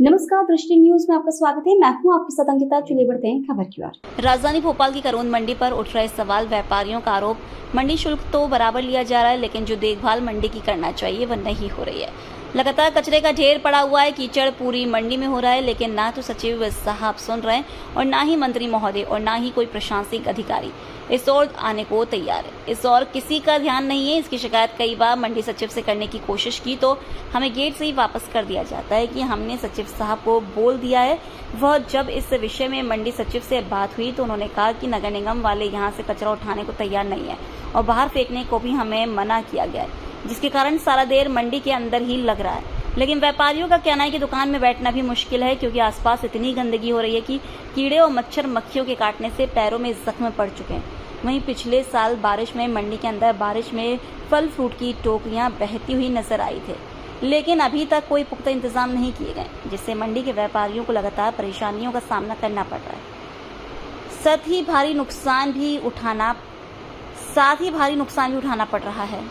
नमस्कार, दृष्टि न्यूज में आपका स्वागत है। मैं हूं आपके साथ अंकिता। चलिए बढ़ते हैं खबर की ओर। राजधानी भोपाल की करोंद मंडी पर उठ रहे सवाल, व्यापारियों का आरोप, मंडी शुल्क तो बराबर लिया जा रहा है, लेकिन जो देखभाल मंडी की करना चाहिए वह नहीं हो रही है। लगातार कचरे का ढेर पड़ा हुआ है, कीचड़ पूरी मंडी में हो रहा है, लेकिन ना तो सचिव साहब सुन रहे हैं और ना ही मंत्री महोदय और ना ही कोई प्रशासनिक अधिकारी इस ओर आने को तैयार है। इस ओर किसी का ध्यान नहीं है। इसकी शिकायत कई बार मंडी सचिव से करने की कोशिश की तो हमें गेट से ही वापस कर दिया जाता है कि हमने सचिव साहब को बोल दिया है। वह जब इस विषय में मंडी सचिव से बात हुई तो उन्होंने कहा कि नगर निगम वाले यहाँ से कचरा उठाने को तैयार नहीं है और बाहर फेंकने को भी हमें मना किया गया है, जिसके कारण सारा देर मंडी के अंदर ही लग रहा है। लेकिन व्यापारियों का कहना है कि दुकान में बैठना भी मुश्किल है, क्योंकि आसपास इतनी गंदगी हो रही है कि कीड़े और मच्छर मक्खियों के काटने से पैरों में जख्म पड़ चुके हैं। वहीं पिछले साल बारिश में मंडी के अंदर बारिश में फल फ्रूट की टोकरियां बहती हुई नजर आई थे, लेकिन अभी तक कोई पुख्ता इंतजाम नहीं किए गए, जिससे मंडी के व्यापारियों को लगातार परेशानियों का सामना करना पड़ रहा है। साथ ही भारी नुकसान भी उठाना पड़ रहा है।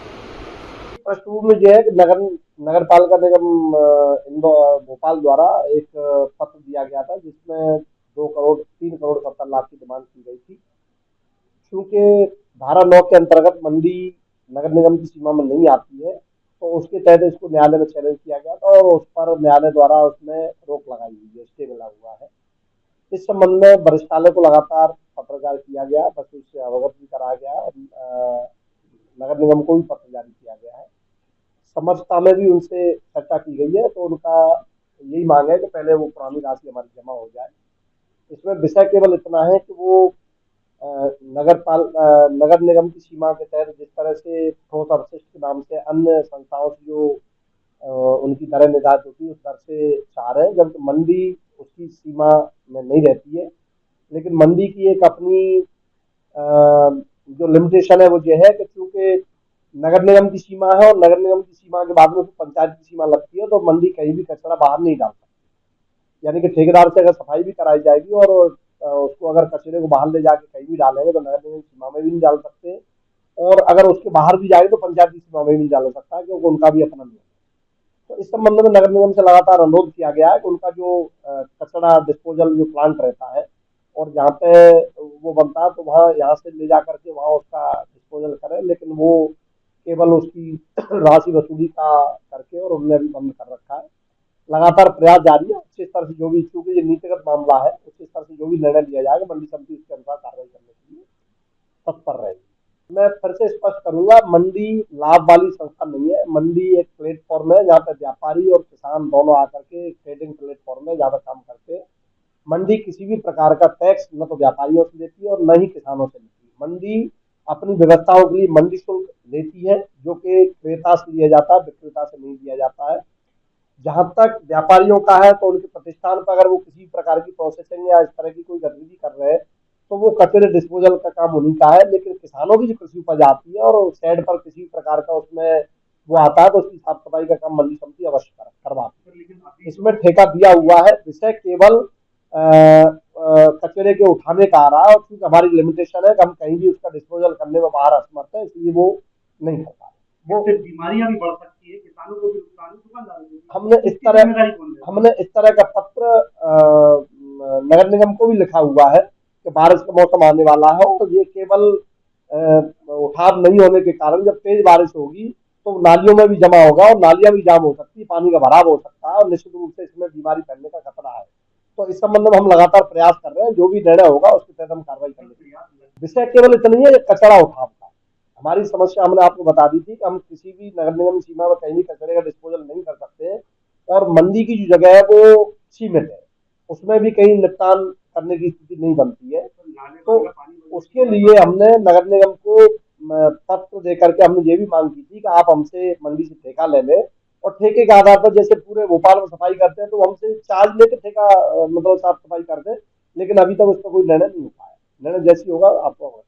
पृष्ठभूमि में जो है कि नगर पालिका निगम इंदौर भोपाल द्वारा एक पत्र दिया गया था, जिसमें 3 करोड़ 70 लाख की डिमांड की गई थी। क्योंकि धारा 9 के अंतर्गत मंडी नगर निगम की सीमा में नहीं आती है, तो उसके तहत इसको न्यायालय में चैलेंज किया गया था और उस पर न्यायालय द्वारा उसमें रोक लगाई हुई है, स्टे मिला हुआ है। इस संबंध में वरिष्ठालय को लगातार पत्रकार किया गया, बस उससे अवगत भी कराया गया और नगर निगम को भी पत्र जारी किया गया है। समझता में भी उनसे चर्चा की गई है, तो उनका यही मांग है कि पहले वो पुरानी राशि हमारी जमा हो जाए। इसमें विषय केवल इतना है कि वो नगर निगम की सीमा के तहत जिस तरह से ठोस अपशिष्ट के नाम से अन्य संस्थाओं से जो उनकी दरें निर्धारित होती है, उस दर से चाह रहे हैं, जबकि मंडी उसकी सीमा में नहीं रहती है। लेकिन मंडी की एक अपनी जो लिमिटेशन है वो ये है कि चूंकि नगर निगम की सीमा है और नगर निगम की सीमा के बाद में पंचायत की सीमा लगती है, तो मंडी कहीं भी कचरा बाहर नहीं डाल सकती। यानी कि ठेकेदार से अगर सफाई भी कराई जाएगी और उसको अगर कचरे को बाहर ले जाके कहीं भी डालेंगे तो नगर निगम की सीमा में भी नहीं डाल सकते, और अगर उसके बाहर भी जाएगी तो पंचायत की सीमा में भी नहीं डाल सकता, क्योंकि उनका भी अपना नियम है। तो इस संबंध में नगर निगम से लगातार अनुरोध किया गया है कि उनका जो कचरा डिस्पोजल जो प्लांट रहता है और जहाँ पे वो बनता है, तो वहाँ यहाँ से ले जा करके वहाँ उसका डिस्पोजल करें, लेकिन वो केवल उसकी राशि वसूली का करके और उन्होंने अभी बंद कर रखा है। लगातार प्रयास जारी है। उस स्तर से जो भी, चूंकि ये नीतिगत मामला है, उस स्तर से जो भी निर्णय लिया जाएगा मंडी समिति उसके अनुसार कार्रवाई करने के लिए तत्पर रहेगी। मैं फिर से स्पष्ट करूंगा, मंडी लाभ वाली संस्था नहीं है। मंडी एक प्लेटफॉर्म है जहाँ पे व्यापारी और किसान दोनों आकर के ट्रेडिंग प्लेटफॉर्म है, जहाँ पे काम करते हैं। मंडी किसी भी प्रकार का टैक्स न तो व्यापारियों से लेती है और न ही किसानों से लेती है। मंडी अपनी व्यवस्थाओं के लिए मंडी शुल्क लेती है, जो कि क्रेता से लिया जाता है, विक्रेता से नहीं लिया जाता है। जहां तक व्यापारियों का है, तो उनके प्रतिष्ठान पर अगर वो किसी प्रकार की प्रोसेसिंग या इस तरह की कोई गतिविधि कर रहे हैं, तो वो कचरे डिस्पोजल का काम उन्हीं का है। लेकिन किसानों की जो कृषि उपज आती है और शेड पर किसी प्रकार का उसमें वो आता है, तो उसकी साफ सफाई का काम मंडी समिति अवश्य करवाती है। इसमें ठेका दिया हुआ है। विषय केवल कचरे के उठाने का आ रहा है, और क्योंकि हमारी लिमिटेशन है कि हम कहीं भी उसका डिस्पोजल करने में बाहर असमर्थ है, इसलिए वो नहीं कर पा रहे। वो बीमारियां भी बढ़ सकती है, किसानों को भी नुकसान, दुकानदारों को भी। हमने इस तरह का पत्र नगर निगम को भी लिखा हुआ है कि बारिश का मौसम आने वाला है, और ये केवल उठाव नहीं होने के कारण जब तेज बारिश होगी तो नालियों में भी जमा होगा और नालियां भी जाम हो सकती है, पानी का भराव हो सकता है, और निश्चित रूप से इसमें बीमारी फैलने का खतरा है। तो इस संबंध में हम लगातार प्रयास कर रहे हैं, जो भी निर्णय होगा उसके तहत हम कार्रवाई करेंगे। विषय केवल इतना नहीं है कचरा उठाव का। हमारी समस्या हमने आपको बता दी थी कि हम किसी भी नगर निगम सीमा में कहीं भी कचरे का डिस्पोजल नहीं कर सकते, और मंडी की जो जगह है वो सीमित है, उसमें भी कहीं निपटान करने की स्थिति नहीं बनती है। तो उसके लिए हमने नगर निगम को पत्र देकर के हमने ये भी मांग की थी कि आप हमसे मंडी से ठेका ले लें, और ठेके के आधार पर जैसे पूरे भोपाल में सफाई करते हैं, तो हमसे चार्ज लेकर ठेका मतलब साफ सफाई कर दें। लेकिन अभी तक उस पर कोई निर्णय नहीं हो पाया। निर्णय जैसी होगा आपको